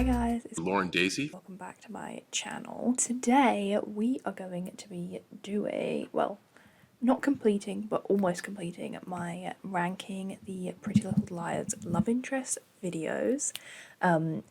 Hi guys, it's Lauren Daisy. welcome back to my channel. Today we are going to be doing, well, not completing but almost completing my ranking the Pretty Little Liars love interest videos.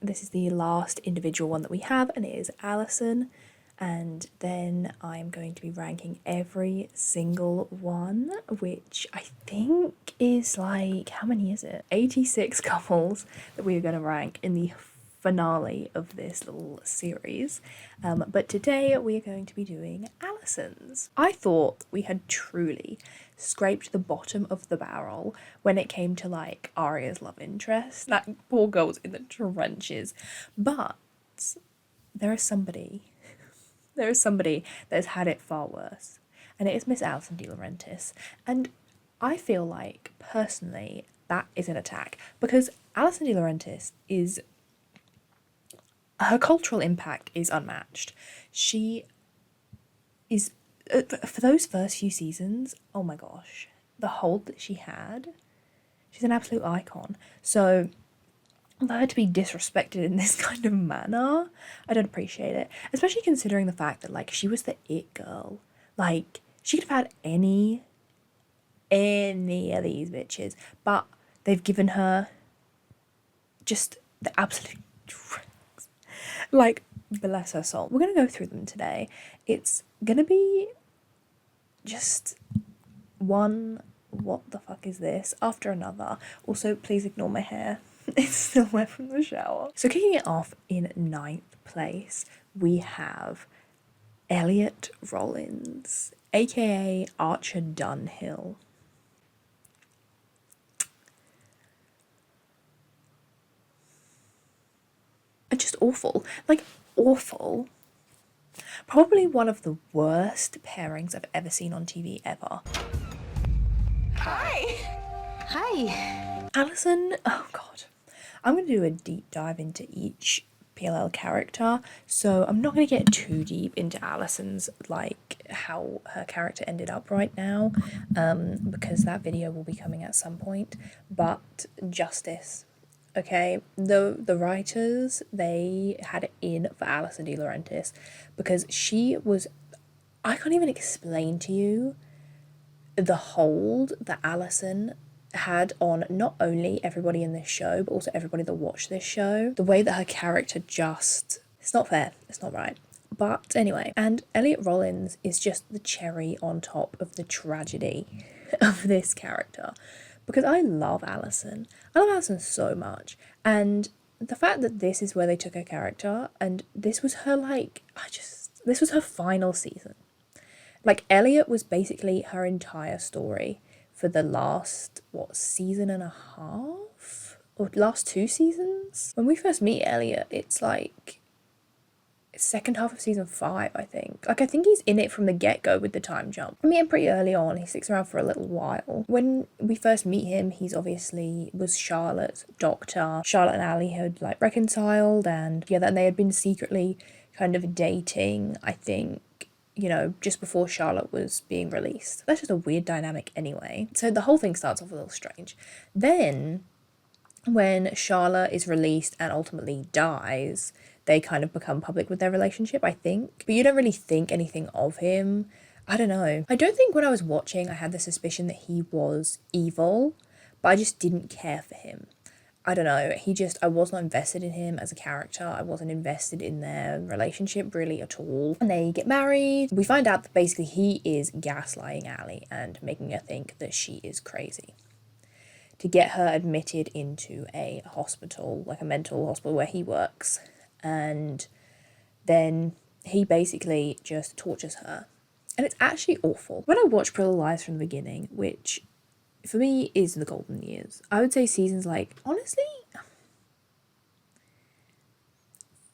This is the last individual one that we have and it is Alison, and then I'm going to be ranking every single one, which I think is like, how many is it? 86 couples that we are going to rank in the finale of this little series. But today we are going to be doing Alison's. I thought we had truly scraped the bottom of the barrel when it came to like Arya's love interest. That poor girl's in the trenches. But there is somebody that has had it far worse, and it is Miss Alison dilaurentis. And I feel like, personally, that is an attack, because Alison dilaurentis is, her cultural impact is unmatched. She is, for those first few seasons, oh my gosh, the hold that she had, she's an absolute icon. So for her to be disrespected in this kind of manner, I don't appreciate it. Especially considering the fact that, like, she was the it girl. Like, she could have had any of these bitches, but they've given her just the absolute dregs. Like, bless her soul. We're gonna go through them today. It's gonna be just one what the fuck is this after another. Also, please ignore my hair. It's still wet from the shower. So kicking it off in 9th place, we have Elliot Rollins, aka Archer Dunhill. Just awful. Like, awful. Probably one of the worst pairings I've ever seen on TV ever. Hi. Alison, oh god. I'm going to do a deep dive into each PLL character, so I'm not going to get too deep into Alison's, like, how her character ended up right now, because that video will be coming at some point. But justice, okay? The writers, they had it in for Alison dilaurentis, because she was, I can't even explain to you the hold that Alison had on not only everybody in this show, but also everybody that watched this show. The way that her character just, it's not fair, it's not right. But anyway, and Elliot Rollins is just the cherry on top of the tragedy of this character, because I love Alison. I love Alison so much, and the fact that this is where they took her character, and this was her, like, this was her final season. Like, Elliot was basically her entire story for the last, what, season and a half? Or last 2 seasons? When we first meet Elliot, it's like, second half of season 5, I think. Like, I think he's in it from the get-go with the time jump. I mean, pretty early on, he sticks around for a little while. When we first meet him, he's obviously was Charlotte's doctor. Charlotte and Ali had, like, reconciled, and yeah, then they had been secretly kind of dating, I think, you know, just before Charlotte was being released. That's just a weird dynamic anyway. So the whole thing starts off a little strange. Then, when Charlotte is released and ultimately dies, they kind of become public with their relationship, I think. But you don't really think anything of him. I don't know. I don't think when I was watching I had the suspicion that he was evil, but I just didn't care for him. I don't know, I was not invested in him as a character. I wasn't invested in their relationship really at all. And they get married. We find out that basically he is gaslighting Ali and making her think that she is crazy, to get her admitted into a hospital, like a mental hospital where he works. And then he basically just tortures her. And it's actually awful. When I watched Pretty Little Lies from the beginning, which for me is the golden years, I would say seasons, like, honestly,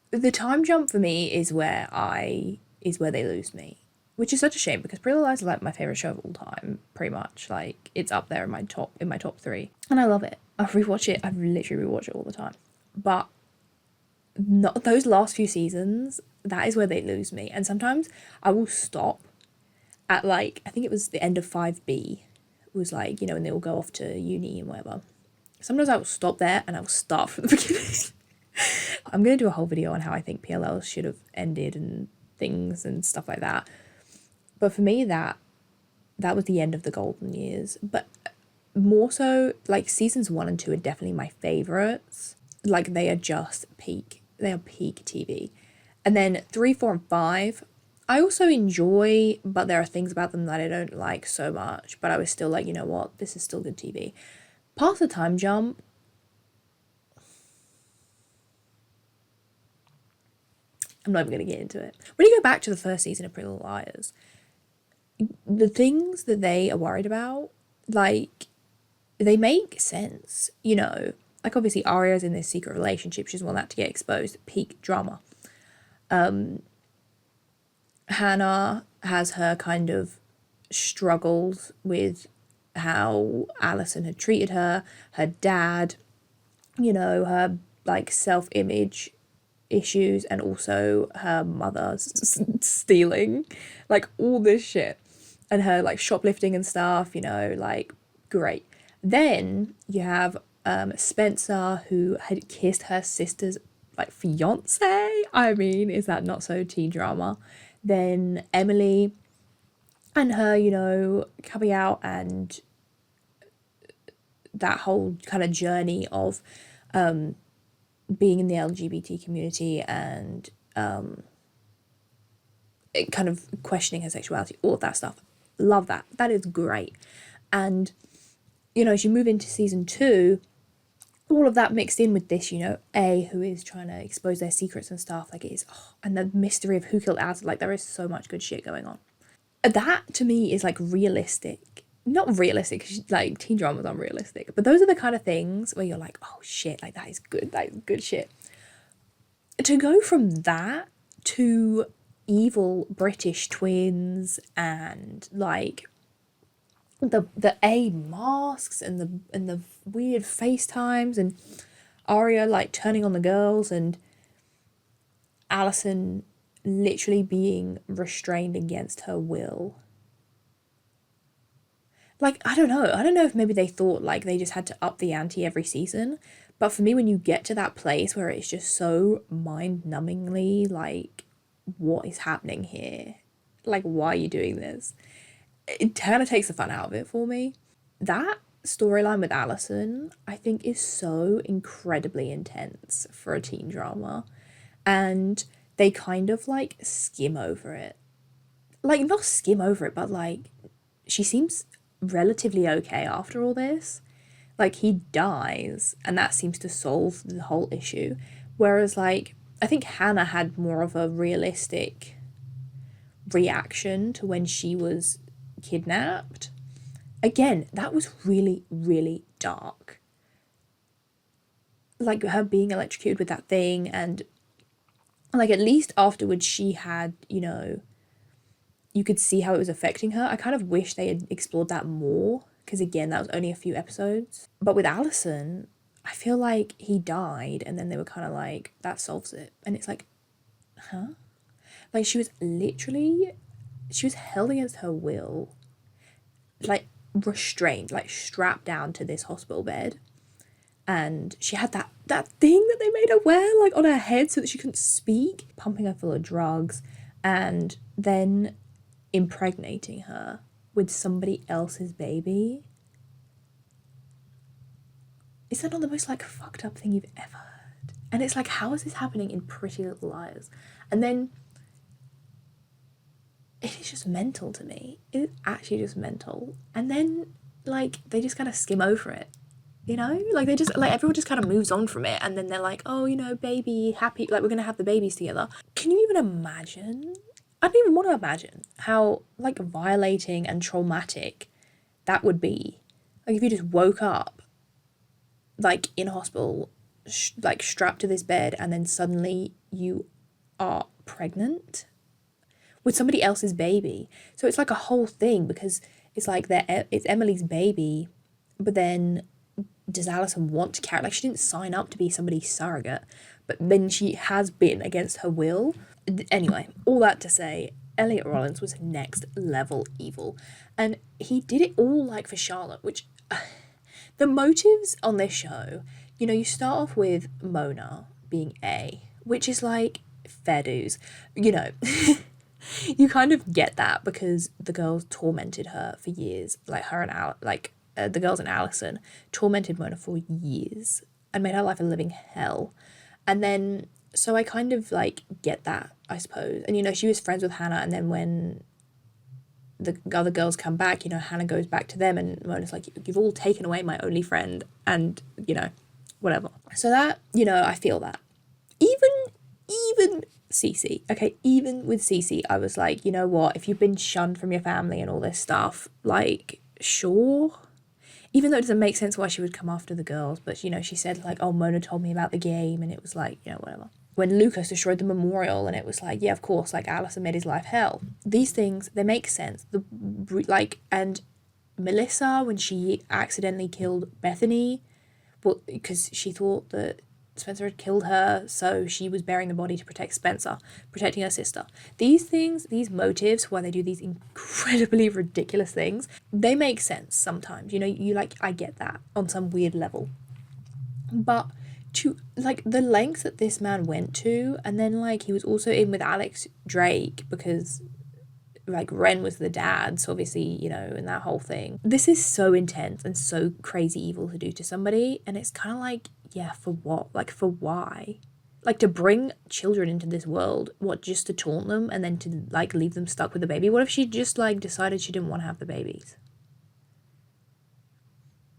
the time jump for me is where they lose me, which is such a shame, because Pretty Little Lies is like my favorite show of all time, pretty much. Like, it's up there in my top 3, and I love it. I've literally rewatch it all the time. But not those last few seasons, that is where they lose me. And sometimes I will stop at, like, I think it was the end of 5B, was like, you know, when they all go off to uni and whatever. Sometimes I will stop there and I will start from the beginning. I'm going to do a whole video on how I think PLL should have ended and things and stuff like that. But for me, that was the end of the golden years. But more so, like, seasons 1 and 2 are definitely my favourites. Like, they are just peak. They are peak TV. And then 3, 4, and 5, I also enjoy, but there are things about them that I don't like so much. But I was still like, you know what? This is still good TV. Past the Time Jump, I'm not even going to get into it. When you go back to the first season of Pretty Little Liars, the things that they are worried about, like, they make sense, you know. Like, obviously, Aria's in this secret relationship. She doesn't want that to get exposed. Peak drama. Hannah has her kind of struggles with how Alison had treated her, her dad, you know, her, like, self-image issues, and also her mother's stealing, like, all this shit, and her, like, shoplifting and stuff, you know, like, great. Then you have Spencer, who had kissed her sister's, like, fiance. I mean, is that not so teen drama? Then Emily and her, you know, coming out, and that whole kind of journey of being in the LGBT community and kind of questioning her sexuality, all of that stuff. Love that. That is great. And, you know, as you move into season 2, all of that mixed in with this, you know, who is trying to expose their secrets and stuff, like, it is, and the mystery of who killed Alison, like, there is so much good shit going on. That, to me, is, like, realistic. Not realistic, because, like, teen dramas aren't realistic, but those are the kind of things where you're like, oh, shit, like, that is good shit. To go from that to evil British twins and, like, the A masks and the weird FaceTimes, and Aria, like, turning on the girls, and Alison literally being restrained against her will. Like, I don't know if maybe they thought, like, they just had to up the ante every season, but for me, when you get to that place where it's just so mind-numbingly, like, what is happening here? Like, why are you doing this? It kind of takes the fun out of it for me. That storyline with Alison, I think, is so incredibly intense for a teen drama. And they kind of, like, skim over it. Like, not skim over it, but, like, she seems relatively okay after all this. Like, he dies, and that seems to solve the whole issue. Whereas, like, I think Hannah had more of a realistic reaction to when she was kidnapped. Again, that was really, really dark. Like, her being electrocuted with that thing, and, like, at least afterwards she had, you know, you could see how it was affecting her. I kind of wish they had explored that more, because, again, that was only a few episodes. But with Alison, I feel like he died, and then they were kind of like, that solves it. And it's like, huh? Like, she was held against her will, like, restrained, like, strapped down to this hospital bed. And she had that thing that they made her wear, like, on her head so that she couldn't speak, pumping her full of drugs, and then impregnating her with somebody else's baby. Is that not the most, like, fucked up thing you've ever heard? And it's like, how is this happening in Pretty Little Liars? And then it is just mental to me. It is actually just mental. And then, like, they just kind of skim over it, you know? Like, they just, like, everyone just kind of moves on from it, and then they're like, oh, you know, baby, happy, like, we're gonna have the babies together. Can you even imagine? I don't even want to imagine how, like, violating and traumatic that would be. Like, if you just woke up, like, in hospital, like, strapped to this bed, and then suddenly you are pregnant with somebody else's baby. So it's like a whole thing, because it's like it's Emily's baby, but then does Alison want to carry, like, she didn't sign up to be somebody's surrogate, but then she has been against her will. Anyway, all that to say, Elliot Rollins was next level evil, and he did it all, like, for Charlotte, which the motives on this show, you know, you start off with Mona, being A, which is like fair dues. You know, you kind of get that because the girls tormented her for years. Like her and the girls and Alison tormented Mona for years and made her life a living hell. And then, so I kind of like get that, I suppose. And, you know, she was friends with Hannah, and then when the other girls come back, you know, Hannah goes back to them, and Mona's like, you've all taken away my only friend, and, you know, whatever. So that, you know, I feel that. Even Cece, okay, even with Cece, I was like, you know what, if you've been shunned from your family and all this stuff, like, sure. Even though it doesn't make sense why she would come after the girls, but, you know, she said, like, oh, Mona told me about the game, and it was like, you know, whatever. When Lucas destroyed the memorial, and it was like, yeah, of course, like, Alison made his life hell. These things, they make sense. And Melissa, when she accidentally killed Bethany, well, because she thought that Spencer had killed her, so she was burying the body to protect Spencer, protecting her sister. These things, these motives, why they do these incredibly ridiculous things, they make sense sometimes. You know, you like, I get that on some weird level. But to, like, the lengths that this man went to, and then, like, he was also in with Alex Drake because, like, Ren was the dad, so obviously, you know, and that whole thing. This is so intense and so crazy evil to do to somebody, and it's kind of like, yeah, for what? Like, for why? Like, to bring children into this world, what, just to taunt them and then to, like, leave them stuck with the baby? What if she just, like, decided she didn't want to have the babies?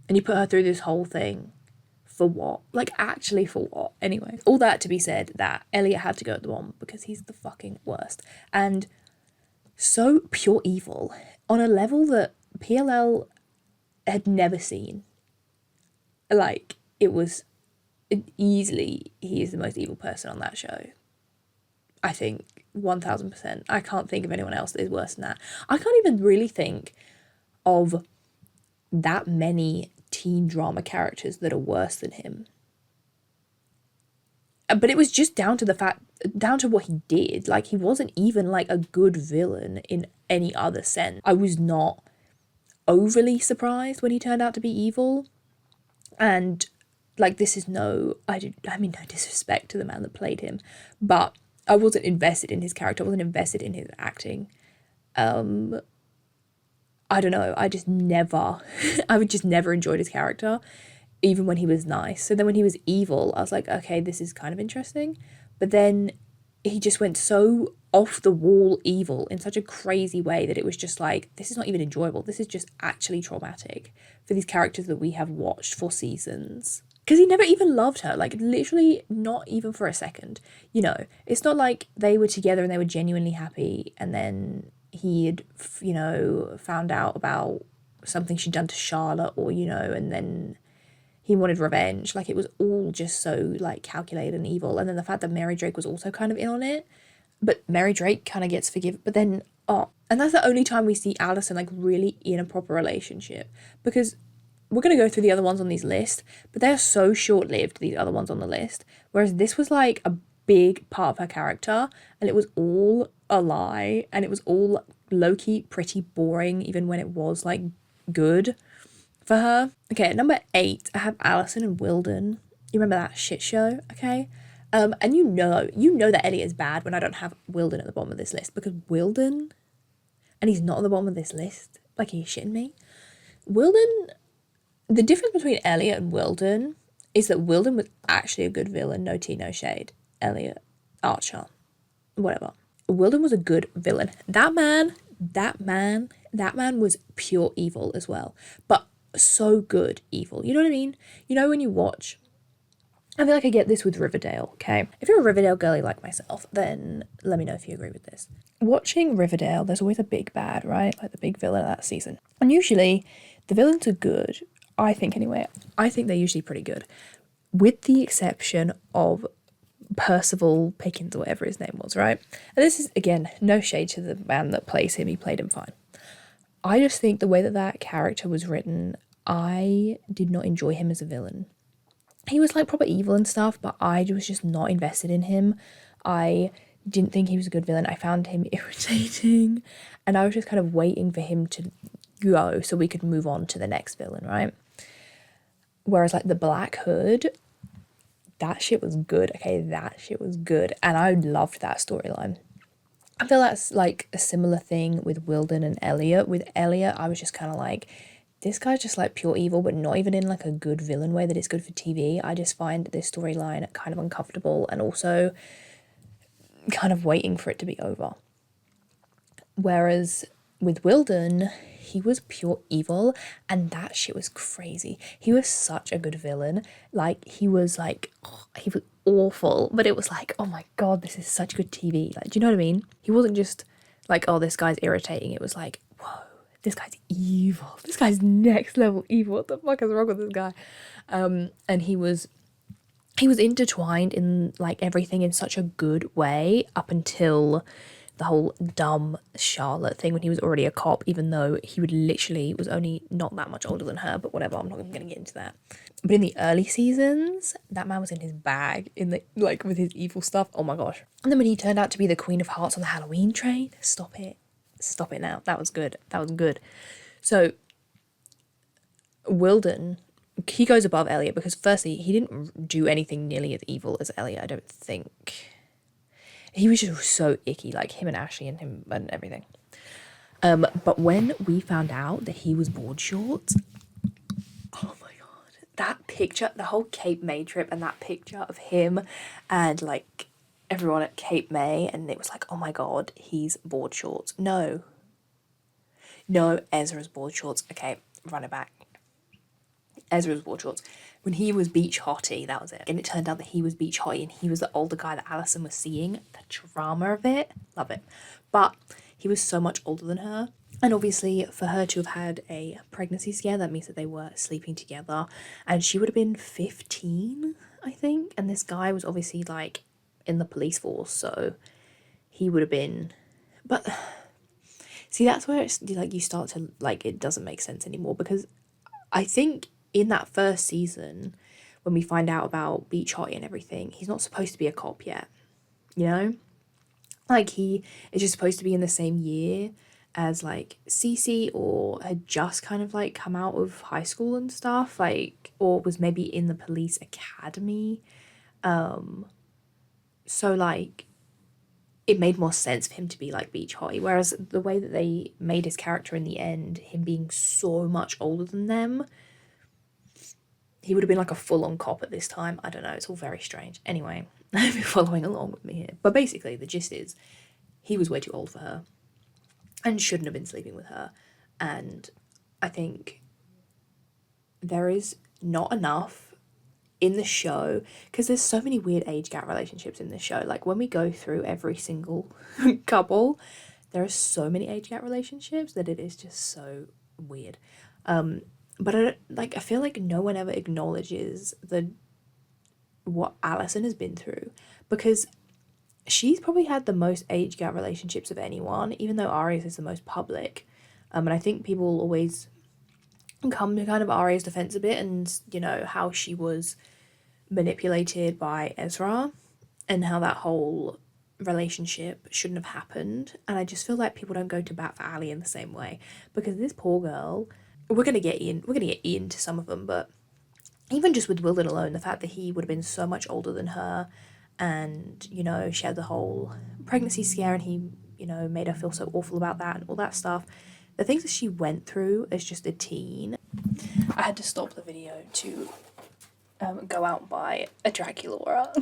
And you put her through this whole thing. For what? Like, actually for what? Anyway, all that to be said that Elliot had to go at the bomb because he's the fucking worst. And so pure evil on a level that PLL had never seen. Like, it was easily, he is the most evil person on that show. I think 1000%. I can't think of anyone else that is worse than that. I can't even really think of that many teen drama characters that are worse than him. But it was just down to what he did. Like, he wasn't even like a good villain in any other sense. I was not overly surprised when he turned out to be evil. And, like, this is no disrespect to the man that played him, but I wasn't invested in his character. I wasn't invested in his acting. I don't know, I just never enjoyed his character, even when he was nice. So then when he was evil, I was like, okay, this is kind of interesting. But then he just went so off the wall evil in such a crazy way that it was just like, this is not even enjoyable. This is just actually traumatic for these characters that we have watched for seasons. Because he never even loved her, like, literally not even for a second. You know, it's not like they were together and they were genuinely happy and then he had, you know, found out about something she'd done to Charlotte, or, you know, and then he wanted revenge. Like, it was all just so, like, calculated and evil. And then the fact that Mary Drake was also kind of in on it, but Mary Drake kind of gets forgiven. But then, and that's the only time we see Alison, like, really in a proper relationship, because we're going to go through the other ones on this list, but they're so short-lived, these other ones on the list, whereas this was, like, a big part of her character, and it was all a lie, and it was all low-key pretty boring, even when it was, like, good for her. Okay, at number 8, I have Alison and Wilden. You remember that shit show, okay? And you know that Elliot is bad when I don't have Wilden at the bottom of this list, because Wilden, and he's not at the bottom of this list, like, are you shitting me? Wilden, the difference between Elliot and Wilden is that Wilden was actually a good villain, no tea, no shade. Elliot, Archer, whatever. Wilden was a good villain. That man was pure evil as well, but so good evil. You know what I mean? You know, when you watch, I feel like I get this with Riverdale, okay? If you're a Riverdale girly like myself, then let me know if you agree with this. Watching Riverdale, there's always a big bad, right? Like the big villain of that season. And usually the villains are good, I think anyway. I think they're usually pretty good, with the exception of Percival Pickens, or whatever his name was, right? And this is, again, no shade to the man that plays him. He played him fine. I just think the way that character was written, I did not enjoy him as a villain. He was, like, proper evil and stuff, but I was just not invested in him. I didn't think he was a good villain. I found him irritating, and I was just kind of waiting for him to go so we could move on to the next villain, right? Whereas, like, the Black Hood, that shit was good. Okay, that shit was good. And I loved that storyline. I feel that's like a similar thing with Wilden and Elliot. With Elliot, I was just kind of like, this guy's just like pure evil, but not even in like a good villain way that it's good for TV. I just find this storyline kind of uncomfortable and also kind of waiting for it to be over. Whereas with Wilden, he was pure evil, and that shit was crazy. He was such a good villain. Like, he was awful, but it was like, oh my god, this is such good TV. Like, do you know what I mean? He wasn't just like, oh, this guy's irritating. It was like, whoa, this guy's evil. This guy's next level evil. What the fuck is wrong with this guy? And he was intertwined in like everything in such a good way up until the whole dumb Charlotte thing when he was already a cop, even though he was only not that much older than her, but whatever, I'm not even going to get into that. But in the early seasons, that man was in his bag, with his evil stuff, oh my gosh. And then when he turned out to be the Queen of Hearts on the Halloween train, stop it now, that was good. So, Wilden, he goes above Elliot because firstly, he didn't do anything nearly as evil as Elliot, I don't think. He was just so icky, like him and Ashley and him and everything. But when we found out that he was board shorts, oh my god, that picture, the whole Cape May trip and that picture of him and like everyone at Cape May, and it was like, oh my god, he's board shorts. No, Ezra's board shorts. Okay, run it back. Ezra's board shorts. When he was beach hottie, that was it. And it turned out that he was beach hottie and he was the older guy that Alison was seeing. The drama of it, love it. But he was so much older than her. And obviously for her to have had a pregnancy scare, that means that they were sleeping together. And she would have been 15, I think. And this guy was obviously like in the police force, so he would have been... But see, that's where it's like you start to like, it doesn't make sense anymore, because I think in that first season, when we find out about Beach Hottie and everything, he's not supposed to be a cop yet, you know? Like, he is just supposed to be in the same year as, like, Cece, or had just kind of, like, come out of high school and stuff, like, or was maybe in the police academy. So, like, it made more sense for him to be, like, Beach Hottie, whereas the way that they made his character in the end, him being so much older than them, he would have been like a full-on cop at this time. I don't know, it's all very strange. Anyway, if you're following along with me here. But basically, the gist is, he was way too old for her and shouldn't have been sleeping with her. And I think there is not enough in the show, because there's so many weird age gap relationships in this show. Like, when we go through every single couple, there are so many age gap relationships that it is just so weird. But I feel like no one ever acknowledges what Alison has been through, because she's probably had the most age gap relationships of anyone, even though Aria's is the most public. And I think people will always come to kind of Aria's defense a bit, and, you know, how she was manipulated by Ezra and how that whole relationship shouldn't have happened. And I just feel like people don't go to bat for Ali in the same way, because this poor girl... We're gonna get into some of them, but even just with Wilden alone, the fact that he would have been so much older than her, and, you know, she had the whole pregnancy scare and he, you know, made her feel so awful about that and all that stuff. The things that she went through as just a teen. I had to stop the video to go out and buy a Draculaura.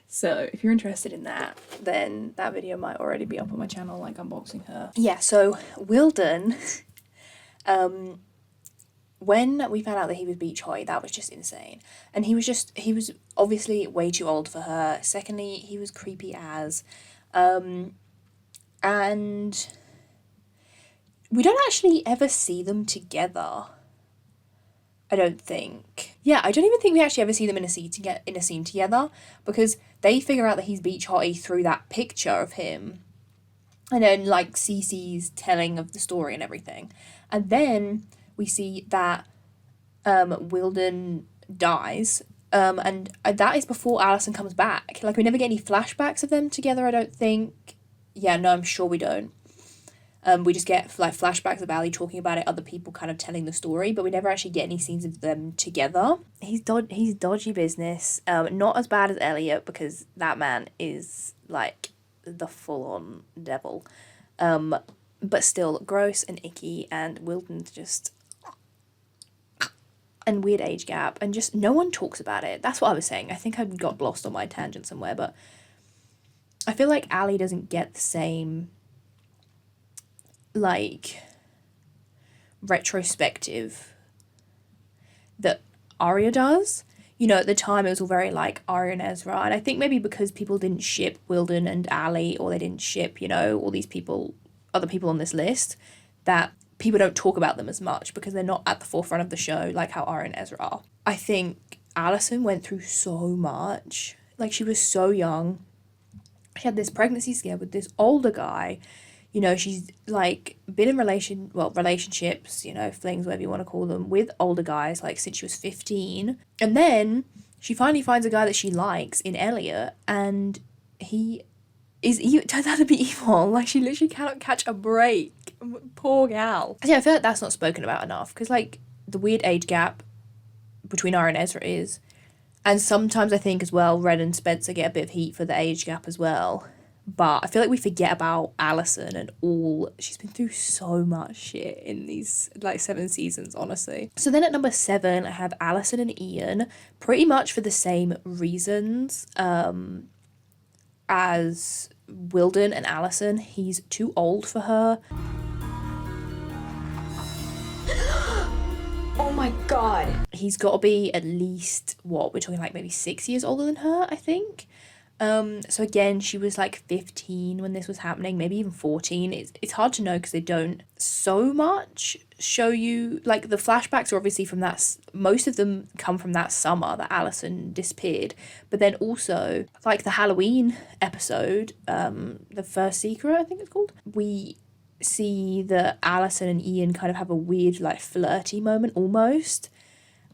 So if you're interested in that, then that video might already be up on my channel, like unboxing her. Yeah, so Wilden... when we found out that he was beach hottie, that was just insane. And he was obviously way too old for her. Secondly, he was creepy as, and we don't actually ever see them together, I don't think. Yeah, I don't even think we actually ever see them in a scene together, because they figure out that he's beach hottie through that picture of him. And then, like, Cece's telling of the story and everything. And then we see that Wilden dies. And that is before Alison comes back. Like, we never get any flashbacks of them together, I don't think. Yeah, no, I'm sure we don't. We just get like flashbacks of Ali talking about it, other people kind of telling the story, but we never actually get any scenes of them together. He's dodgy business. Not as bad as Elliot, because that man is like the full-on devil. But still gross and icky, and Wilden's just... and weird age gap, and just no one talks about it. That's what I was saying. I think I got lost on my tangent somewhere, but I feel like Ali doesn't get the same, like, retrospective that Arya does. You know, at the time it was all very like Arya and Ezra, and I think maybe because people didn't ship Wilden and Ali, or they didn't ship, you know, all these people, other people on this list, that people don't talk about them as much because they're not at the forefront of the show like how Arya and Ezra are. I think Alison went through so much. Like, she was so young. She had this pregnancy scare with this older guy. You know, she's like been in relationships, you know, flings, whatever you want to call them, with older guys like since she was 15. And then she finally finds a guy that she likes in Elliot, and he turns out to be evil. Like, she literally cannot catch a break. Poor gal. Yeah, I feel like that's not spoken about enough, because like the weird age gap between Arya and Ezra is, and sometimes I think as well Red and Spencer get a bit of heat for the age gap as well, but I feel like we forget about Alison and all. She's been through so much shit in these like 7 seasons, honestly. So then at number 7 I have Alison and Ian, pretty much for the same reasons as Wilden and Alison. He's too old for her. Oh my god. He's got to be at least, what, we're talking like maybe 6 years older than her, I think. So again, she was like 15 when this was happening, maybe even 14. It's hard to know because they don't so much show you, like the flashbacks are obviously from that, most of them come from that summer that Alison disappeared, but then also like the Halloween episode, The First Secret, I think it's called, we see that Alison and Ian kind of have a weird like flirty moment almost,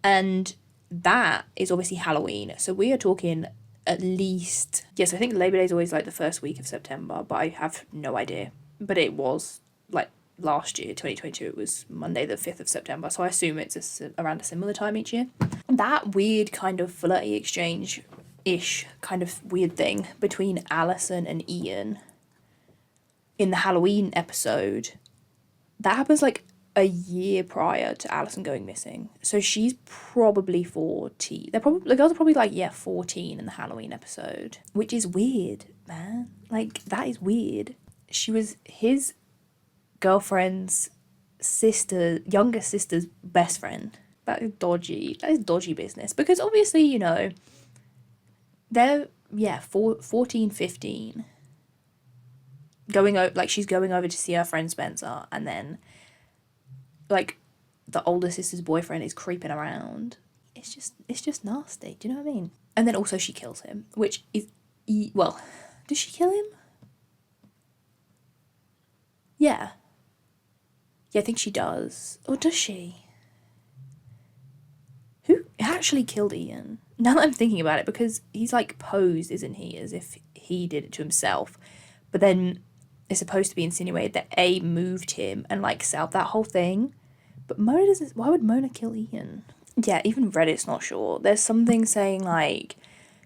and that is obviously Halloween, so we are talking at least, yes, I think Labor Day is always like the first week of September, but I have no idea, but it was like last year, 2022, it was Monday the 5th of September, so I assume it's around a similar time each year. That weird kind of flirty exchange-ish kind of weird thing between Alison and Ian in the Halloween episode, that happens like a year prior to Alison going missing. So she's probably 14. The girls are probably like, 14 in the Halloween episode, which is weird, man. Like, that is weird. She was his girlfriend's younger sister's best friend. That is dodgy. That is dodgy business. Because obviously, you know, they're, 14, 15. She's going over to see her friend Spencer, and then like the older sister's boyfriend is creeping around. It's just nasty. Do you know what I mean? And then also she kills him, which is does she kill him? Yeah, I think she does. Or does she? Who actually killed Ian? Now that I'm thinking about it, because he's like posed, isn't he, as if he did it to himself, but then it's supposed to be insinuated that A moved him and like set up that whole thing. But Mona doesn't. Why would Mona kill Ian? Yeah, even Reddit's not sure. There's something saying like,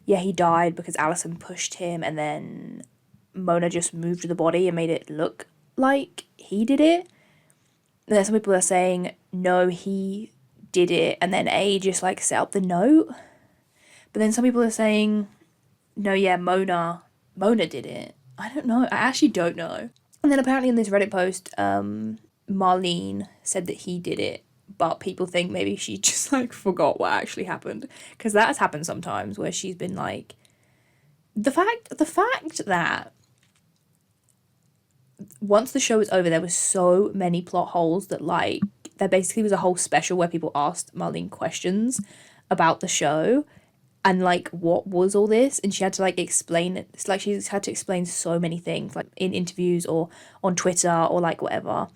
he died because Alison pushed him, and then Mona just moved the body and made it look like he did it. And then some people are saying no, he did it, and then A just like set up the note. But then some people are saying no, Mona did it. I don't know. I actually don't know. And then apparently in this Reddit post, Marlene said that he did it, but people think maybe she just like forgot what actually happened, because that has happened sometimes where she's been like, the fact that once the show was over, there was so many plot holes that like there basically was a whole special where people asked Marlene questions about the show. And, like, what was all this? And she had to, like, explain it. It's like she's had to explain so many things, like, in interviews or on Twitter or, like, whatever.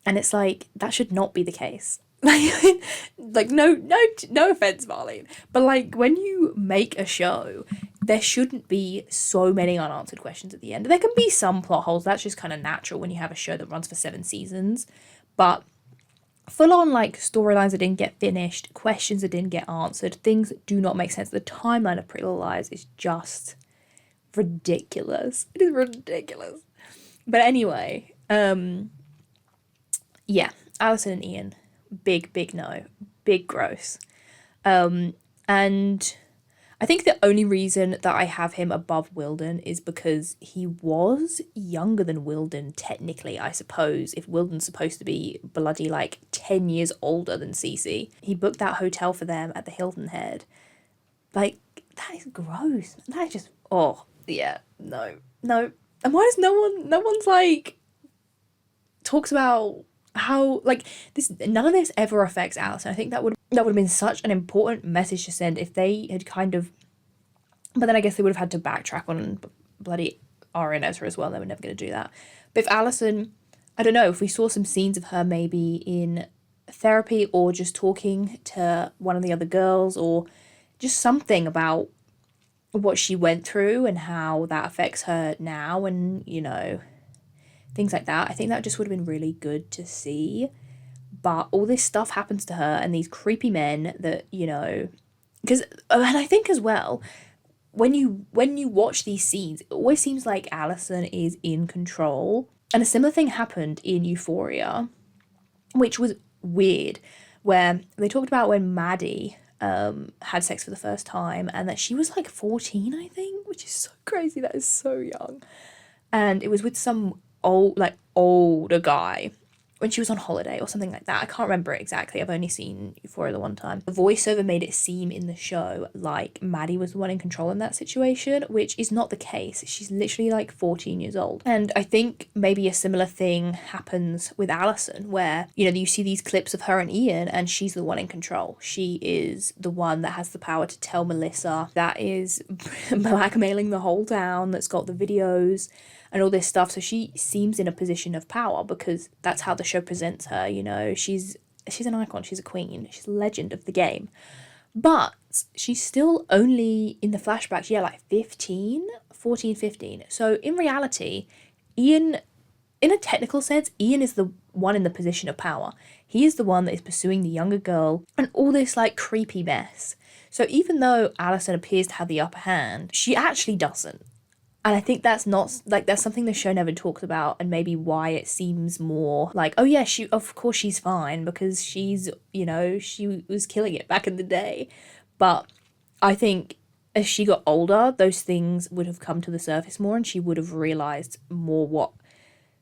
And it's like, that should not be the case. Like, no offense, Marlene. But, like, when you make a show, there shouldn't be so many unanswered questions at the end. There can be some plot holes. That's just kind of natural when you have a show that runs for 7 seasons. But full on like storylines that didn't get finished, questions that didn't get answered, things that do not make sense. The timeline of Pretty Little Liars is just ridiculous. It is ridiculous. But anyway, yeah, Alison and Ian, big no, big gross. And I think the only reason that I have him above Wilden is because he was younger than Wilden, technically, I suppose, if Wilden's supposed to be bloody like 10 years older than Cece. He booked that hotel for them at the Hilton Head. Like, that is gross. That is just, oh, yeah, no. And why does no one's like, talks about how, like, this, none of this ever affects Alison. I think that would have been such an important message to send if they had kind of, but then I guess they would have had to backtrack on bloody Ari and Ezra as well. They were never going to do that. But if Alison, I don't know, if we saw some scenes of her maybe in therapy or just talking to one of the other girls or just something about what she went through and how that affects her now and, you know, things like that. I think that just would have been really good to see. But all this stuff happens to her and these creepy men that, you know, because, and I think as well, when you watch these scenes, it always seems like Alison is in control. And a similar thing happened in Euphoria, which was weird, where they talked about when Maddie had sex for the first time and that she was like 14, I think, which is so crazy. That is so young. And it was with some older guy when she was on holiday or something like that. I can't remember it exactly. I've only seen Euphoria the one time. The voiceover made it seem in the show like Maddie was the one in control in that situation, which is not the case. She's literally like 14 years old. And I think maybe a similar thing happens with Alison where, you know, you see these clips of her and Ian and she's the one in control. She is the one that has the power to tell Melissa, that is blackmailing the whole town, that's got the videos and all this stuff. So she seems in a position of power because that's how the show presents her, you know. She's an icon, she's a queen, she's a legend of the game. But she's still only in the flashbacks, yeah, like 14, 15. So in reality, Ian, in a technical sense, Ian is the one in the position of power. He is the one that is pursuing the younger girl and all this like creepy mess. So even though Alison appears to have the upper hand, she actually doesn't. And I think that's not, like, that's something the show never talks about and maybe why it seems more like, oh yeah, of course she's fine because she's, you know, she was killing it back in the day. But I think as she got older, those things would have come to the surface more and she would have realised more what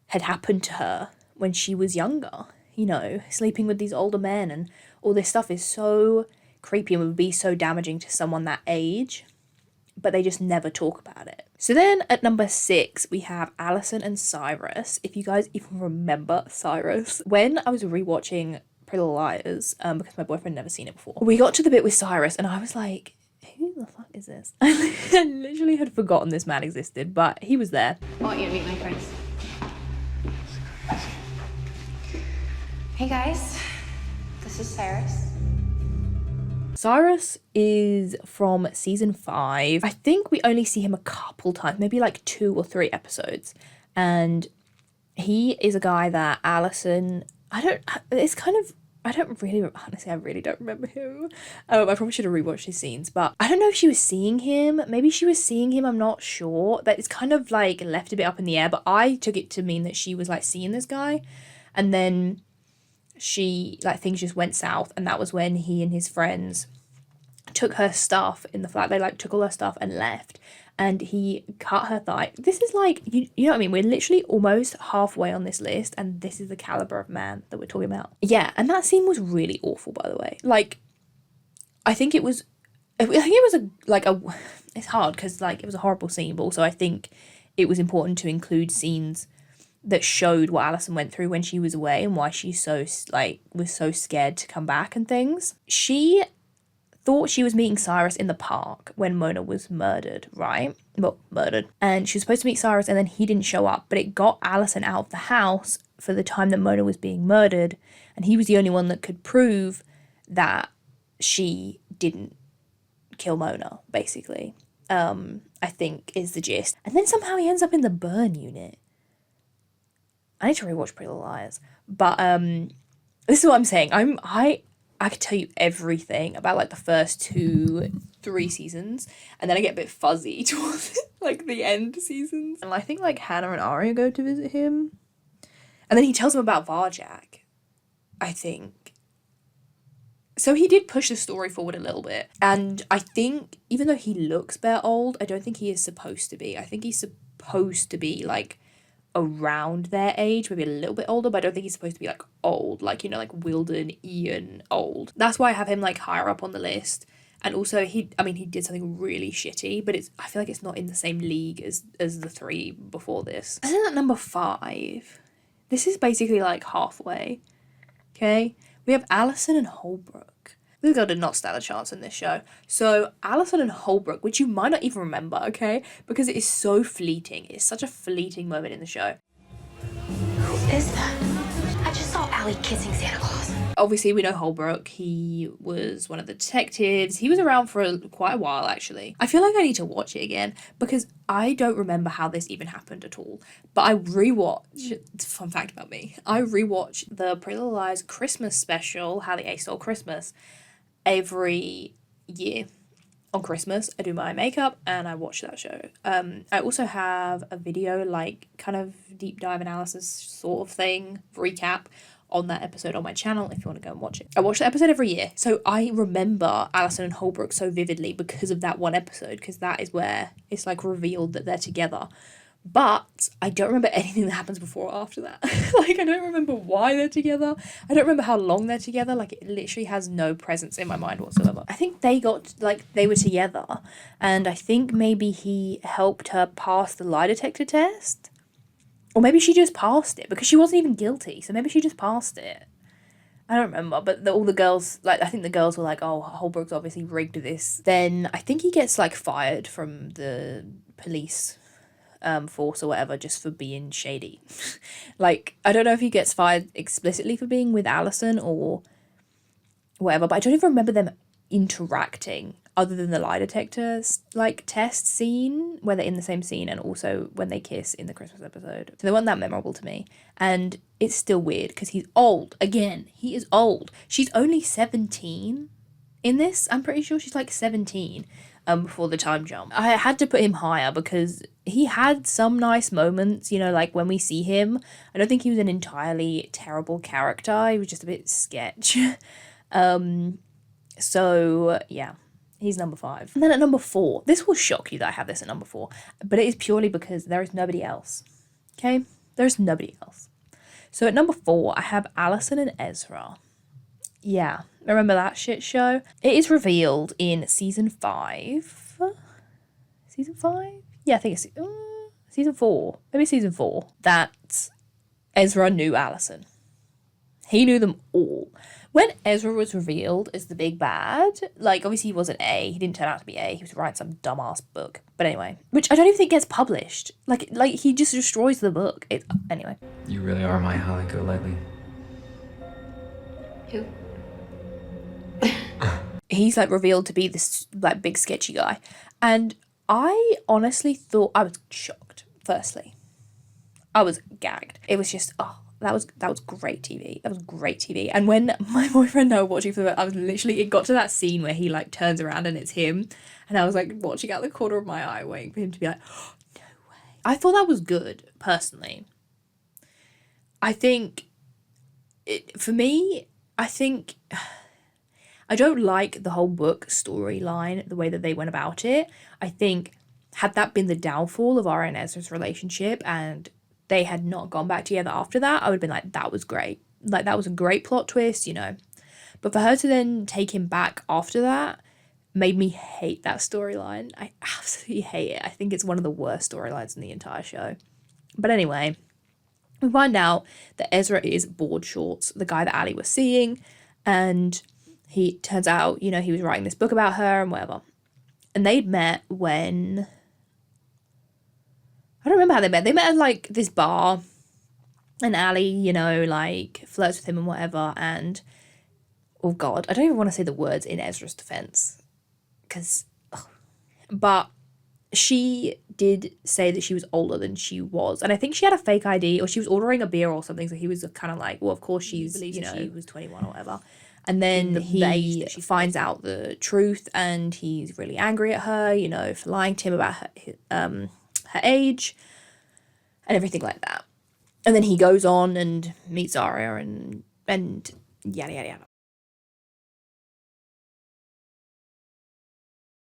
had happened to her when she was younger. You know, sleeping with these older men and all this stuff is so creepy and would be so damaging to someone that age. But they just never talk about it. So then at number 6, we have Alison and Cyrus. If you guys even remember Cyrus. When I was rewatching Pretty Little Liars, because my boyfriend never seen it before, we got to the bit with Cyrus and I was like, who the fuck is this? I literally had forgotten this man existed, but he was there. I want you to meet my friends. Hey guys, this is Cyrus. Cyrus is from season 5. I think we only see him a couple times, maybe like 2 or 3 episodes. And he is a guy that Alison, I really don't remember him. I probably should have rewatched his scenes, but I don't know if she was seeing him. Maybe she was seeing him, I'm not sure. But it's kind of like left a bit up in the air, but I took it to mean that she was like seeing this guy. And then she, like, things just went south, and that was when he and his friends took her stuff in the flat. They like took all her stuff and left, and he cut her thigh. This is like, you know what I mean? We're literally almost halfway on this list, and this is the caliber of man that we're talking about. Yeah, and that scene was really awful, by the way. Like, I think it was it's hard because like it was a horrible scene, but also I think it was important to include scenes that showed what Alison went through when she was away and why she was so scared to come back and things. She thought she was meeting Cyrus in the park when Mona was murdered, right? Well, murdered. And she was supposed to meet Cyrus and then he didn't show up, but it got Alison out of the house for the time that Mona was being murdered, and he was the only one that could prove that she didn't kill Mona, basically. I think is the gist. And then somehow he ends up in the burn unit. I need to rewatch Pretty Little Liars. But this is what I'm saying. I could tell you everything about like the first 2-3 seasons, and then I get a bit fuzzy towards like the end seasons. And I think like Hannah and Arya go to visit him, and then he tells them about Varjak, I think. So he did push the story forward a little bit, and I think even though he looks bare old, I don't think he is supposed to be. I think he's supposed to be like around their age, maybe a little bit older, but I don't think he's supposed to be like old, like, you know, like Wilden, Ian old. That's why I have him like higher up on the list. And also he did something really shitty, but I feel like it's not in the same league as the 3 before this. And then at number 5, this is basically like halfway. Okay, we have Alison and Holbrook. This girl did not stand a chance in this show. So Alison and Holbrook, which you might not even remember, okay? Because it is so fleeting. It's such a fleeting moment in the show. Who is that? I just saw Allie kissing Santa Claus. Obviously, we know Holbrook. He was one of the detectives. He was around for quite a while, actually. I feel like I need to watch it again because I don't remember how this even happened at all. But I rewatch, fun fact about me, I rewatch the Pretty Little Liars Christmas special, How the Ace Stole Christmas, every year. On Christmas, I do my makeup and I watch that show. I also have a video, like, kind of deep dive analysis sort of thing, recap on that episode on my channel if you want to go and watch it. I watch the episode every year, so I remember Alison and Holbrook so vividly because of that one episode, because that is where it's, like, revealed that they're together. But I don't remember anything that happens before or after that. Like, I don't remember why they're together. I don't remember how long they're together. Like, it literally has no presence in my mind whatsoever. I think they were together. And I think maybe he helped her pass the lie detector test. Or maybe she just passed it because she wasn't even guilty. So maybe she just passed it. I don't remember, but all the girls, like, I think the girls were like, oh, Holbrook's obviously rigged this. Then I think he gets, like, fired from the police force or whatever just for being shady. Like, I don't know if he gets fired explicitly for being with Alison or whatever, but I don't even remember them interacting other than the lie detectors like test scene where they're in the same scene and also when they kiss in the Christmas episode. So they weren't that memorable to me, and it's still weird because he's old. Again, he is old. She's only 17 in this. I'm pretty sure she's like 17 before the time jump. I had to put him higher because he had some nice moments, you know, like when we see him. I don't think he was an entirely terrible character. He was just a bit sketch. So yeah, he's number 5. And then at number 4, this will shock you that I have this at number 4, but it is purely because there is nobody else. Okay? There's nobody else. So at number 4, I have Alison and Ezra. Yeah, remember that shit show? It is revealed in season 5. Season 5? Yeah, I think it's season 4. Maybe season 4. That Ezra knew Alison. He knew them all. When Ezra was revealed as the big bad, like, obviously he wasn't A. He didn't turn out to be A. He was writing some dumbass book. But anyway, which I don't even think gets published. Like he just destroys the book. Anyway. You really are my happy-go-lucky. Who? He's, like, revealed to be this, like, big sketchy guy. And I honestly thought, I was shocked, firstly. I was gagged. It was just, that was great TV. That was great TV. And when my boyfriend and I were watching for I was literally, it got to that scene where he, like, turns around and it's him. And I was, like, watching out the corner of my eye, waiting for him to be like, oh, no way. I thought that was good, personally. I think, for me, I think, I don't like the whole book storyline, the way that they went about it. I think, had that been the downfall of Arya and Ezra's relationship and they had not gone back together after that, I would have been like, that was great. Like, that was a great plot twist, you know. But for her to then take him back after that made me hate that storyline. I absolutely hate it. I think it's one of the worst storylines in the entire show. But anyway, we find out that Ezra is Board Shorts, the guy that Ali was seeing, and he turns out, you know, he was writing this book about her and whatever. And they'd met when, I don't remember how they met. They met at, like, this bar, and Ali, you know, like, flirts with him and whatever, and, oh God, I don't even want to say the words in Ezra's defense, because, but she did say that she was older than she was. And I think she had a fake ID, or she was ordering a beer or something. So he was kind of like, well, of course she was 21 or whatever. And then he finds out the truth, and he's really angry at her, for lying to him about her age and everything like that. And then he goes on and meets Arya and yada, yada, yada.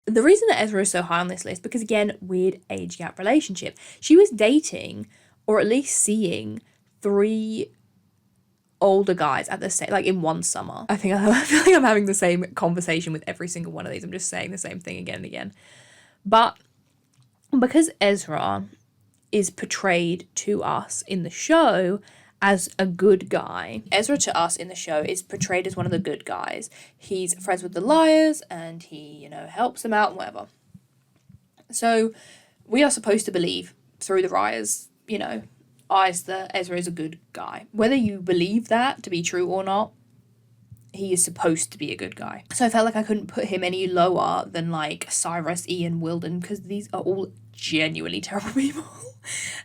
The reason that Ezra is so high on this list, because again, weird age gap relationship. She was dating, or at least seeing, 3 older guys at the same, like in one summer. I feel like I'm having the same conversation with every single one of these. I'm just saying the same thing again and again. But because Ezra is portrayed to us in the show as a good guy. Ezra to us in the show is portrayed as one of the good guys. He's friends with the liars, and he, helps them out and whatever. So we are supposed to believe through the writers, eyes that Ezra is a good guy. Whether you believe that to be true or not, he is supposed to be a good guy. So I felt like I couldn't put him any lower than like Cyrus, Ian, Wilden, because these are all genuinely terrible people.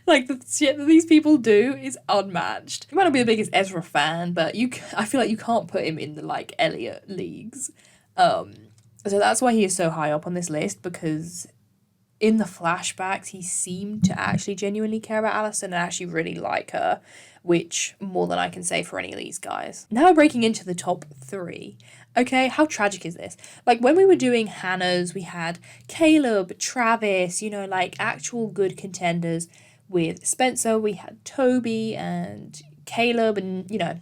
Like, the shit that these people do is unmatched. You might not be the biggest Ezra fan, but I feel like you can't put him in the, like, Elliot leagues. So that's why he is so high up on this list, because in the flashbacks, he seemed to actually genuinely care about Alison and actually really like her, which more than I can say for any of these guys. Now we're breaking into the top 3. Okay, how tragic is this? Like, when we were doing Hannah's, we had Caleb, Travis, like actual good contenders. With Spencer, we had Toby and Caleb, and,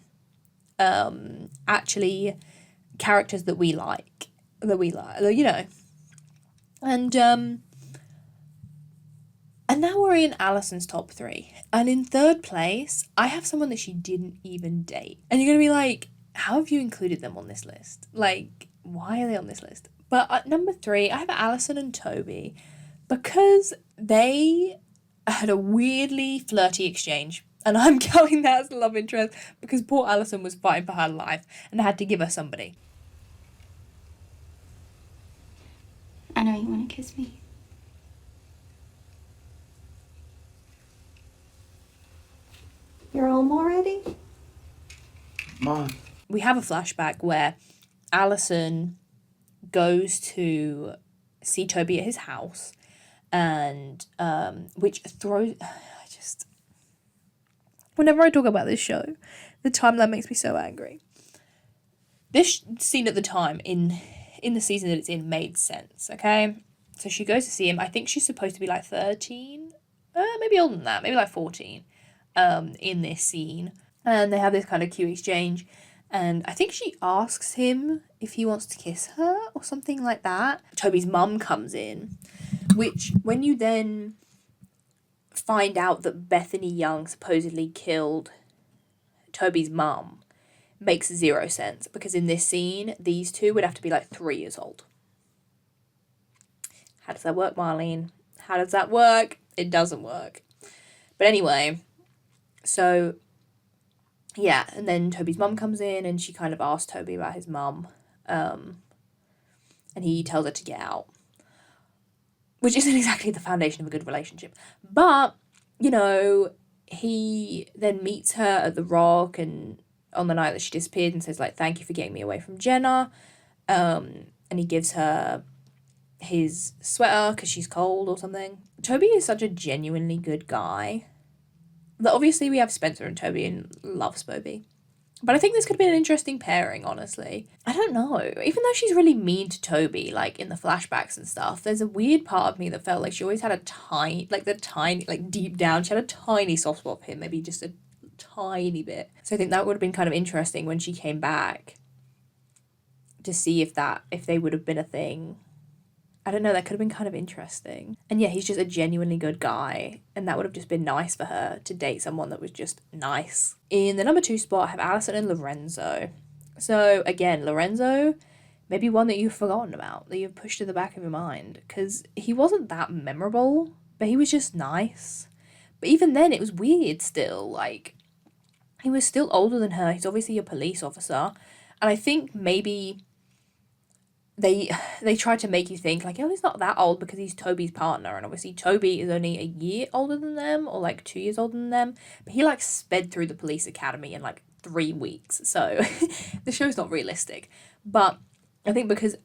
actually characters that we like. And now we're in Alison's top 3. And in 3rd place, I have someone that she didn't even date. And you're going to be like, how have you included them on this list? Like, why are they on this list? But at number 3, I have Alison and Toby, because they had a weirdly flirty exchange. And I'm counting that as love interest, because poor Alison was fighting for her life and had to give her somebody. I know you want to kiss me. You're home already? Mom. We have a flashback where Alison goes to see Toby at his house, and which throws... Whenever I talk about this show, the timeline makes me so angry. This scene at the time in the season that it's in made sense, okay? So she goes to see him. I think she's supposed to be like 13, maybe older than that, maybe like 14, in this scene. And they have this kind of cute exchange. And I think she asks him if he wants to kiss her or something like that. Toby's mum comes in, which when you then find out that Bethany Young supposedly killed Toby's mum, makes 0 sense, because in this scene, these two would have to be like 3 years old. How does that work, Marlene? How does that work? It doesn't work. But anyway, so yeah, and then Toby's mum comes in and she kind of asks Toby about his mum, and he tells her to get out, which isn't exactly the foundation of a good relationship. But, he then meets her at the Rock and on the night that she disappeared and says, like, thank you for getting me away from Jenna. And he gives her his sweater because she's cold or something. Toby is such a genuinely good guy that obviously we have Spencer and Toby and love Spoby. But I think this could have been an interesting pairing, honestly. I don't know. Even though she's really mean to Toby, like, in the flashbacks and stuff, there's a weird part of me that felt like she always had deep down, she had a tiny soft spot for him, maybe just a tiny bit. So I think that would have been kind of interesting when she came back to see if they would have been a thing. I don't know, that could have been kind of interesting. And yeah, he's just a genuinely good guy, and that would have just been nice for her to date someone that was just nice. In the number 2 spot, I have Alison and Lorenzo. So again, Lorenzo, maybe one that you've forgotten about, that you've pushed to the back of your mind, because he wasn't that memorable, but he was just nice. But even then, it was weird still, like, he was still older than her, he's obviously a police officer, and I think maybe they try to make you think like, oh, he's not that old because he's Toby's partner, and obviously Toby is only a year older than them, or like 2 years older than them, but he like sped through the police academy in like 3 weeks, so the show's not realistic. But I think because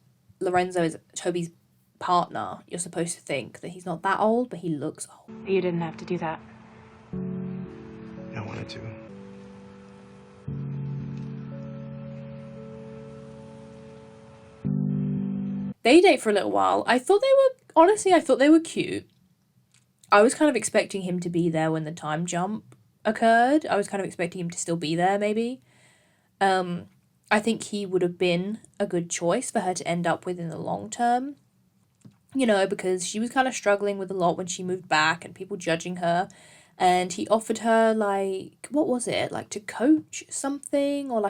Lorenzo is Toby's partner, you're supposed to think that he's not that old, but he looks old. You didn't have to do that. I wanted to. They date for a little while. I thought they were cute. I was kind of expecting him to be there when the time jump occurred. I was kind of expecting him to still be there, maybe. I think he would have been a good choice for her to end up with in the long term. You know, because she was kind of struggling with a lot when she moved back and people judging her. And he offered her, like, what was it? Like, to coach something, or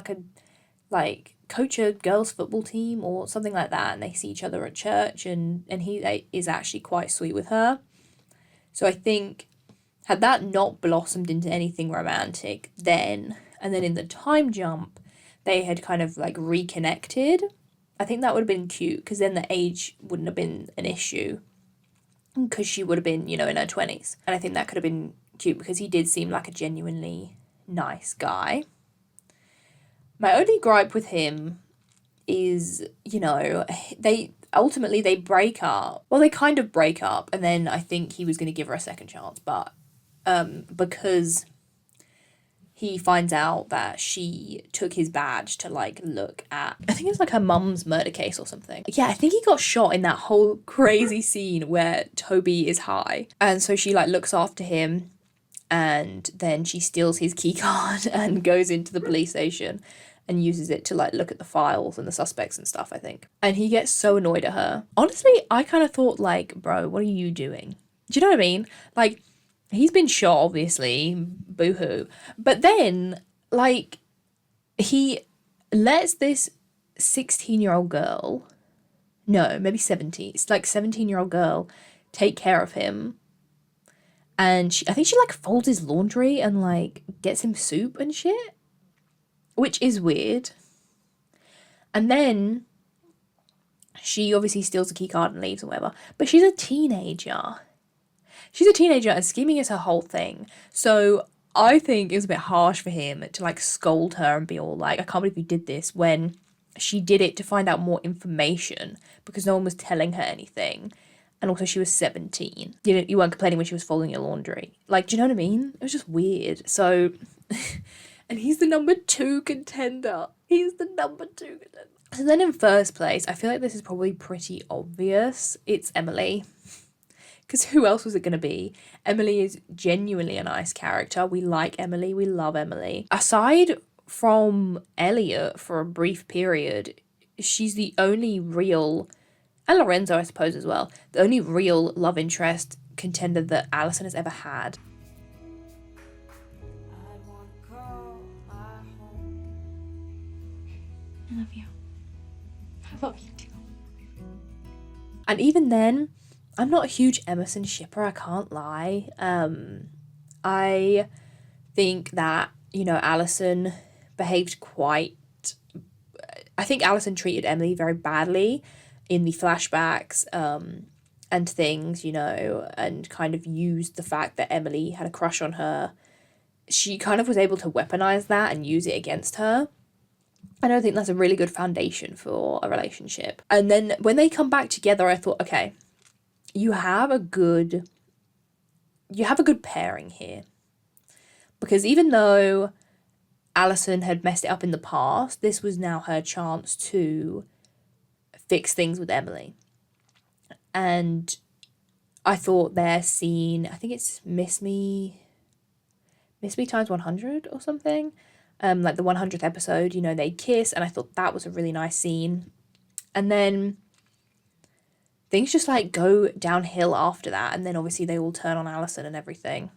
like coach a girls' football team or something like that. And they see each other at church, and he is actually quite sweet with her. So I think had that not blossomed into anything romantic then, and then in the time jump, they had kind of like reconnected, I think that would have been cute, because then the age wouldn't have been an issue, because she would have been, you know, in her 20s. And I think that could have been cute because he did seem like a genuinely nice guy. My only gripe with him is, you know, they break up. Well, they kind of break up, and then I think he was going to give her a second chance, but because he finds out that she took his badge to, like, look at, I think it's like her mum's murder case or something. Yeah, I think he got shot in that whole crazy scene where Toby is high. And so she, like, looks after him, and then she steals his key card and goes into the police station and uses it to, like, look at the files and the suspects and stuff, I think. And he gets so annoyed at her. Honestly, I kind of thought, like, bro, what are you doing? Do you know what I mean? Like, he's been shot, obviously, boo-hoo. But then, like, he lets this 16-year-old girl, no, maybe 17, it's like 17-year-old girl, take care of him. And I think she, like, folds his laundry and, like, gets him soup and shit, which is weird. And then she obviously steals the key card and leaves or whatever. But she's a teenager. She's a teenager, and scheming is her whole thing. So I think it was a bit harsh for him to, like, scold her and be all like, I can't believe you did this, when she did it to find out more information because no one was telling her anything. And also she was 17. You weren't complaining when she was folding your laundry. Like, do you know what I mean? It was just weird. So, and he's the number 2 contender. So then in first place, I feel like this is probably pretty obvious. It's Emily. Because who else was it going to be? Emily is genuinely a nice character. We like Emily. We love Emily. Aside from Elliot for a brief period, she's the only real, and Lorenzo I suppose as well, the only real love interest contender that Alison has ever had. I love you. I love you too. And even then, I'm not a huge Emerson shipper, I can't lie. I think that, you know, Alison behaved I think Alison treated Emily very badly in the flashbacks and things, you know, and kind of used the fact that Emily had a crush on her. She kind of was able to weaponize that and use it against her. I don't think that's a really good foundation for a relationship. And then when they come back together, I thought, okay, you have a good pairing here. Because even though Alison had messed it up in the past, this was now her chance to fix things with Emily. And I thought their scene, I think it's Miss Me times 100 or something. Like the 100th episode, you know, they kiss, and I thought that was a really nice scene. And then things just, like, go downhill after that, and then obviously they all turn on Alison and everything.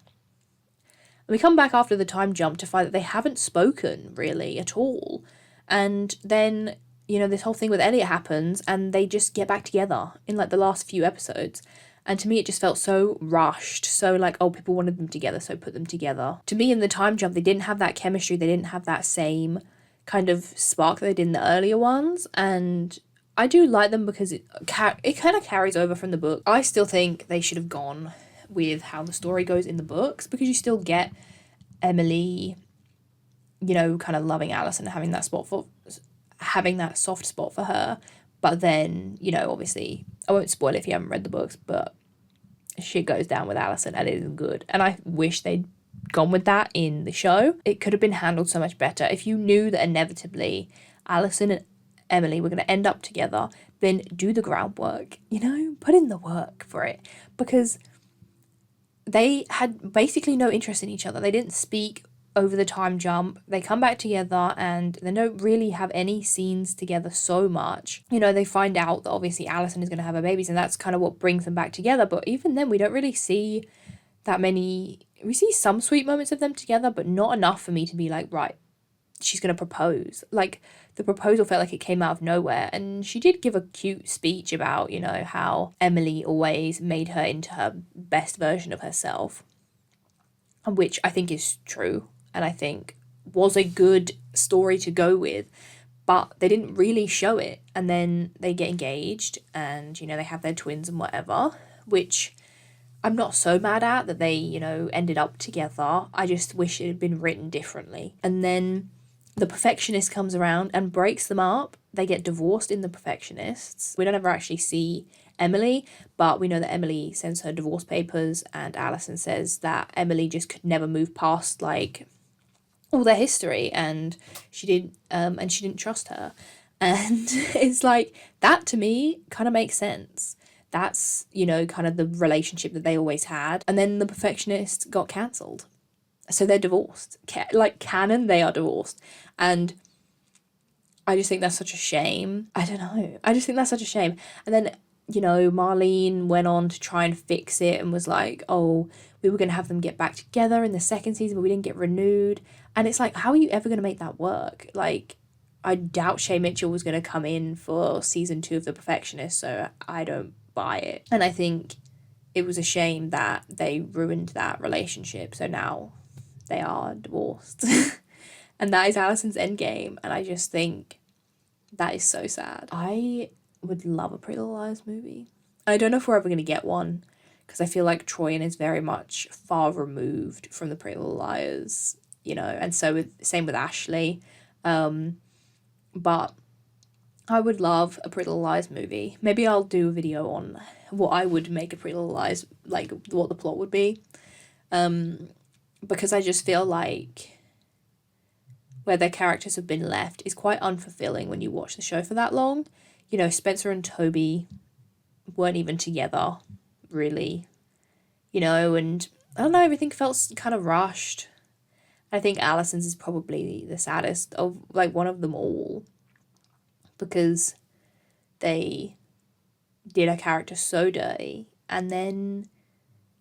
And we come back after the time jump to find that they haven't spoken, really, at all. And then, you know, this whole thing with Elliot happens, and they just get back together in, like, the last few episodes. And to me, it just felt so rushed, so like, oh, people wanted them together, so put them together. To me, in the time jump, they didn't have that chemistry, they didn't have that same kind of spark that they did in the earlier ones, and I do like them because it kind of carries over from the book. I still think they should have gone with how the story goes in the books, because you still get Emily, you know, kind of loving Alison, having that soft spot for her. But then, you know, obviously, I won't spoil it if you haven't read the books, but shit goes down with Alison and it isn't good. And I wish they'd gone with that in the show. It could have been handled so much better. If you knew that inevitably Alison and Emily were going to end up together, then do the groundwork, you know, put in the work for it. Because they had basically no interest in each other. They didn't speak over the time jump. They come back together and they don't really have any scenes together so much. You know, they find out that obviously Alison is going to have her babies, and that's kind of what brings them back together. But even then, we don't really see that many. We see some sweet moments of them together, but not enough for me to be like, right, she's going to propose. Like, the proposal felt like it came out of nowhere. And she did give a cute speech about, you know, how Emily always made her into her best version of herself, which I think is true. And I think was a good story to go with, but they didn't really show it. And then they get engaged and, you know, they have their twins and whatever, which I'm not so mad at that they, you know, ended up together. I just wish it had been written differently. And then the perfectionist comes around and breaks them up. They get divorced in The Perfectionists. We don't ever actually see Emily, but we know that Emily sends her divorce papers, and Alison says that Emily just could never move past, like, all their history, and she didn't trust her. And it's like, that to me kind of makes sense. That's, you know, kind of the relationship that they always had. And then The Perfectionist got cancelled. So they're divorced. Like, canon, they are divorced. And I just think that's such a shame. I don't know. I just think that's such a shame. And then, you know, Marlene went on to try and fix it and was like, oh, we were going to have them get back together in the second season, but we didn't get renewed. And it's like, how are you ever going to make that work? Like, I doubt Shay Mitchell was going to come in for season 2 of The Perfectionist, so I don't buy it. And I think it was a shame that they ruined that relationship. So now they are divorced. And that is Alison's endgame. And I just think that is so sad. I would love a Pretty Little Liars movie. I don't know if we're ever going to get one, because I feel like Troyan is very much far removed from the Pretty Little Liars, you know, and same with Ashley. But I would love a Pretty Little Liars movie. Maybe I'll do a video on what I would make a Pretty Little Liars, like what the plot would be. Because I just feel like where their characters have been left is quite unfulfilling when you watch the show for that long. You know, Spencer and Toby weren't even together, really. You know, and I don't know, everything felt kind of rushed. I think Alison's is probably the saddest of, like, one of them all, because they did her character so dirty and then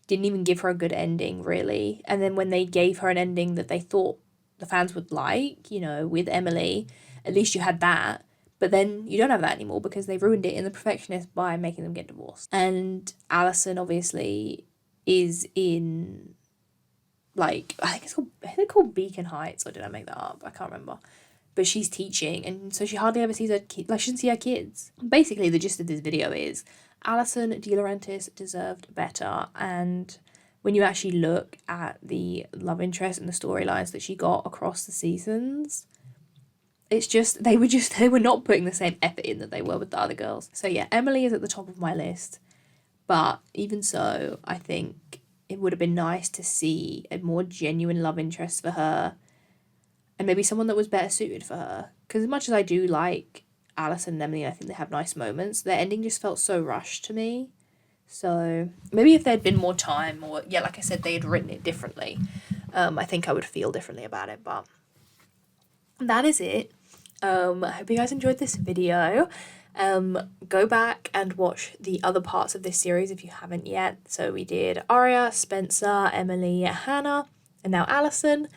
didn't even give her a good ending, really. And then when they gave her an ending that they thought the fans would like, you know, with Emily, at least you had that. But then you don't have that anymore because they ruined it in The Perfectionist by making them get divorced. And Alison obviously is in, like, I think they're called Beacon Heights, or did I make that up? I can't remember. But she's teaching, and so she hardly ever sees her kids. Like, she doesn't see her kids. Basically, the gist of this video is Alison DiLaurentis deserved better, and when you actually look at the love interest and the storylines that she got across the seasons, it's just, they were not putting the same effort in that they were with the other girls. So yeah, Emily is at the top of my list, but even so, I think it would have been nice to see a more genuine love interest for her, and maybe someone that was better suited for her. Because as much as I do like Alison and Emily, I think they have nice moments, their ending just felt so rushed to me. So maybe if there'd been more time, or, yeah, like I said, they had written it differently, I think I would feel differently about it. But that is it. I hope you guys enjoyed this video. Go back and watch the other parts of this series if you haven't yet. So we did Aria, Spencer, Emily, Hannah, and now Alison.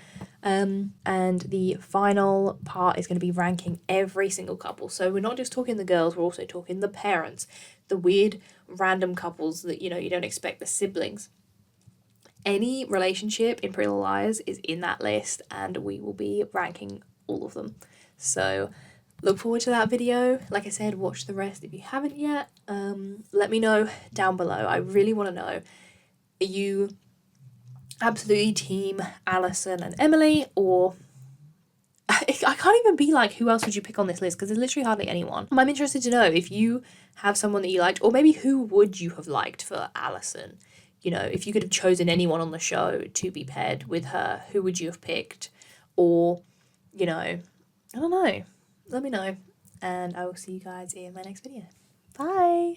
And the final part is going to be ranking every single couple. So we're not just talking the girls, we're also talking the parents, the weird random couples that, you know, you don't expect, the siblings. Any relationship in Pretty Little Liars is in that list, and we will be ranking all of them. So Look forward to that video. Like I said, watch the rest if you haven't yet. Let me know down below. I really want to know, are you absolutely team Alison and Emily, or I can't even be like, who else would you pick on this list, because there's literally hardly anyone. I'm interested to know if you have someone that you liked, or maybe who would you have liked for Alison. You know, if you could have chosen anyone on the show to be paired with her, who would you have picked? Or, you know, I don't know. Let me know, and I will see you guys in my next video. Bye!